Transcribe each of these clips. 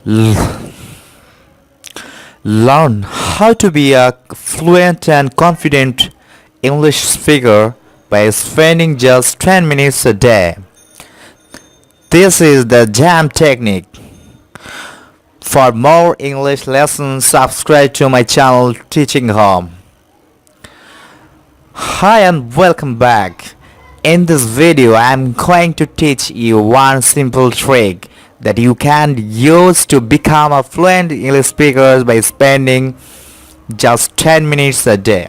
L- Learn how to be a fluent and confident English speaker by spending just 10 minutes a day. This is the JAM technique. For more English lessons, subscribe to my channel Teaching Home. Hi and welcome back. In this video, I am going to teach you one simple trick that you can use to become a fluent English speaker by spending just 10 minutes a day.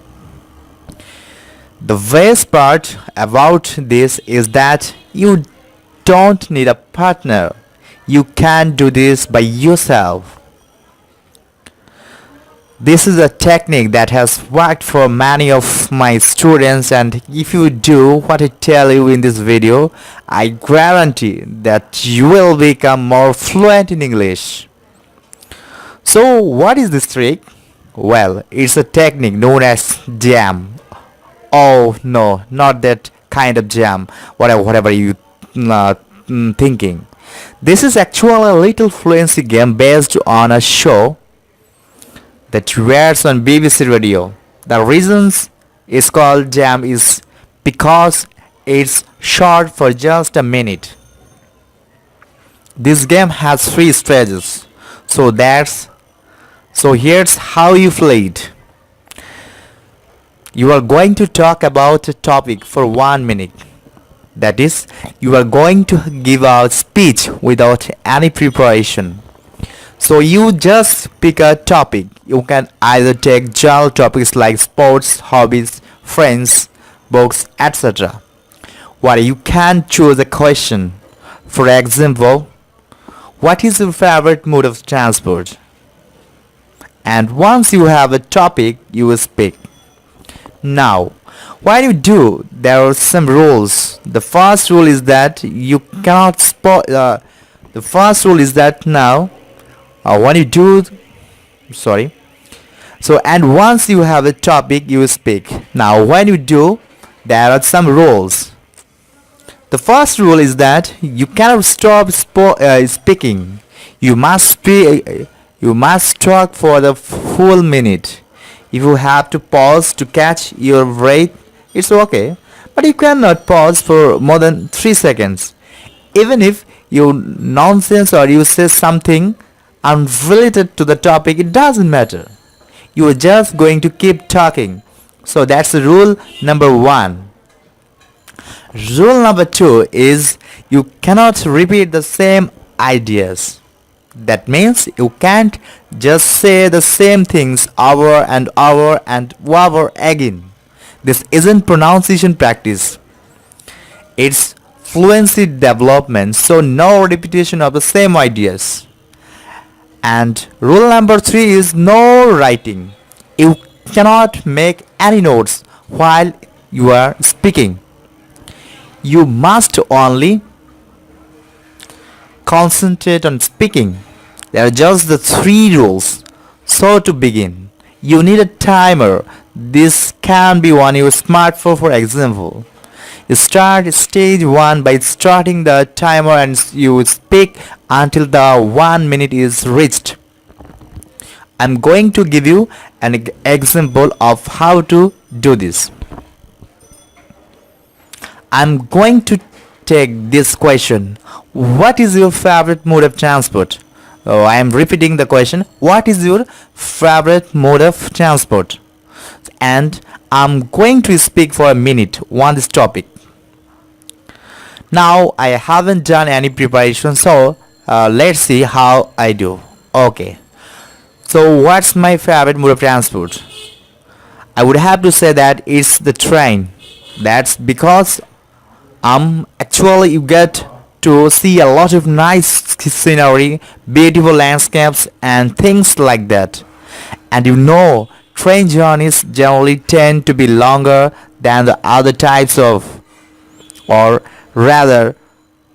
The best part about this is that you don't need a partner. You can do this by yourself. This is a technique that has worked for many of my students, and if you do what I tell you in this video, I guarantee that you will become more fluent in English. So what is this trick? Well, it's a technique known as jam. Oh no, not that kind of jam. Whatever you thinking. This is actually a little fluency game based on a show that airs on BBC Radio. The reasons it's called Jam is because it's short for just a minute. This game has 3 stages. So here's how you play it. You are going to talk about a topic for 1 minute. That is, you are going to give a speech without any preparation. So you just pick a topic. You can either take general topics like sports, hobbies, friends, books, etc. Or you can choose a question. For example, what is your favorite mode of transport? And once you have a topic, you will speak. Now, what you do, there are some rules. The first rule is that you cannot the first rule is that now when you do sorry so and once you have a topic, you speak. Now when you do, there are some rules. The first rule is that you cannot stop speaking. You must speak. You must talk for the full minute. If you have to pause to catch your breath, it's okay, but you cannot pause for more than 3 seconds. Even if you nonsense or you say something unrelated to the topic, it doesn't matter. You are just going to keep talking. So that's the rule number 1. Rule number 2 is you cannot repeat the same ideas. That means you can't just say the same things over and over and over again. This isn't pronunciation practice. It's fluency development, so no repetition of the same ideas. And rule number 3 is no writing. You cannot make any notes while you are speaking. You must only concentrate on speaking. There are just the 3 rules. So to begin, you need a timer. This can be on your smartphone, for example. You start stage 1 by starting the timer and you speak until the 1 minute is reached. I'm going to give you an example of how to do this. I'm going to take this question. What is your favorite mode of transport? Oh, I am repeating the question. What is your favorite mode of transport? And I'm going to speak for a minute on this topic. Now I haven't done any preparation, so let's see how I do. Okay. So what's my favorite mode of transport? I would have to say that it's the train. That's because actually you get to see a lot of nice scenery, beautiful landscapes and things like that. And you know, train journeys generally tend to be longer than the other types of, or rather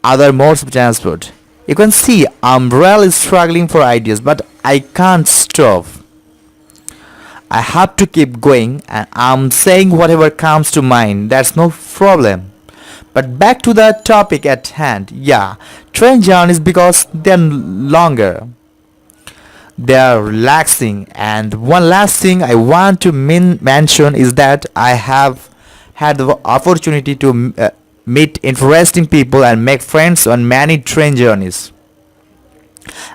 other modes of transport. You can see I'm really struggling for ideas, but I can't stop. I have to keep going and I'm saying whatever comes to mind. That's no problem. But back to the topic at hand. Yeah, train journeys because they're longer. They are relaxing. And one last thing I want to mention is that I have had the opportunity to meet interesting people and make friends on many train journeys.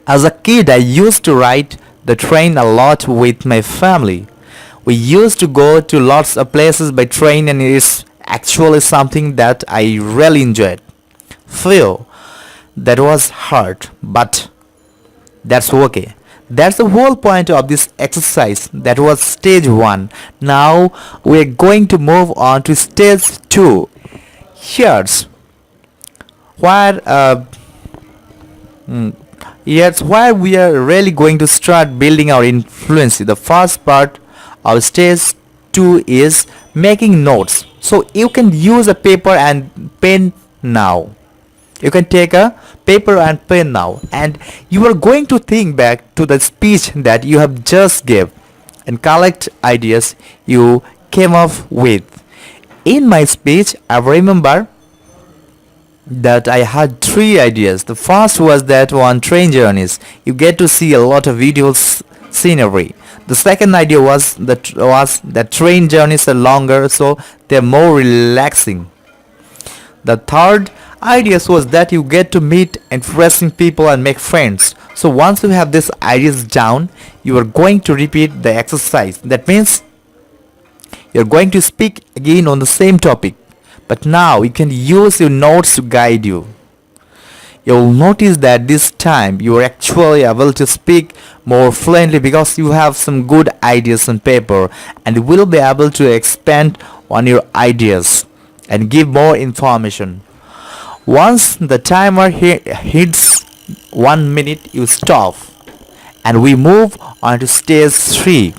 As a kid, I used to ride the train a lot with my family. We used to go to lots of places by train, and it is actually something that I really enjoyed. Phew, that was hard, but that's okay. That's the whole point of this exercise. That was stage 1. Now we're going to move on to stage 2. Here's where here's where we are really going to start building our influence. The first part of stage 2 is making notes. So you can use a paper and pen now. You can take a paper and pen now, and you are going to think back to the speech that you have just gave and collect ideas you came up with. In my speech, I remember that I had 3 ideas. The first was that on train journeys you get to see a lot of videos scenery. The second idea was that train journeys are longer, so they're more relaxing. The third idea was that you get to meet interesting people and make friends. So once you have these ideas down, you are going to repeat the exercise. That means you're going to speak again on the same topic, but now you can use your notes to guide you. You'll notice that this time you are actually able to speak more fluently because you have some good ideas on paper, and you will be able to expand on your ideas and give more information. Once the timer hits 1 minute, you stop, and we move on to stage 3.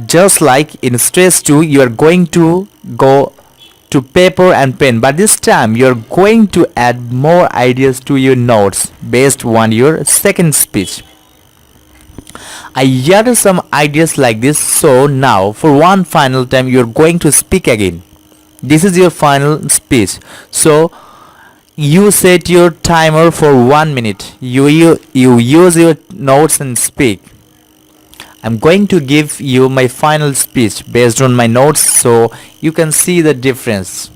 Just like in stage 2, you are going to go to paper and pen, but this time you are going to add more ideas to your notes based on your second speech. I added some ideas like this, so now for one final time you are going to speak again. This is your final speech. So you set your timer for 1 minute. You use your notes and speak. I'm going to give you my final speech based on my notes so you can see the difference.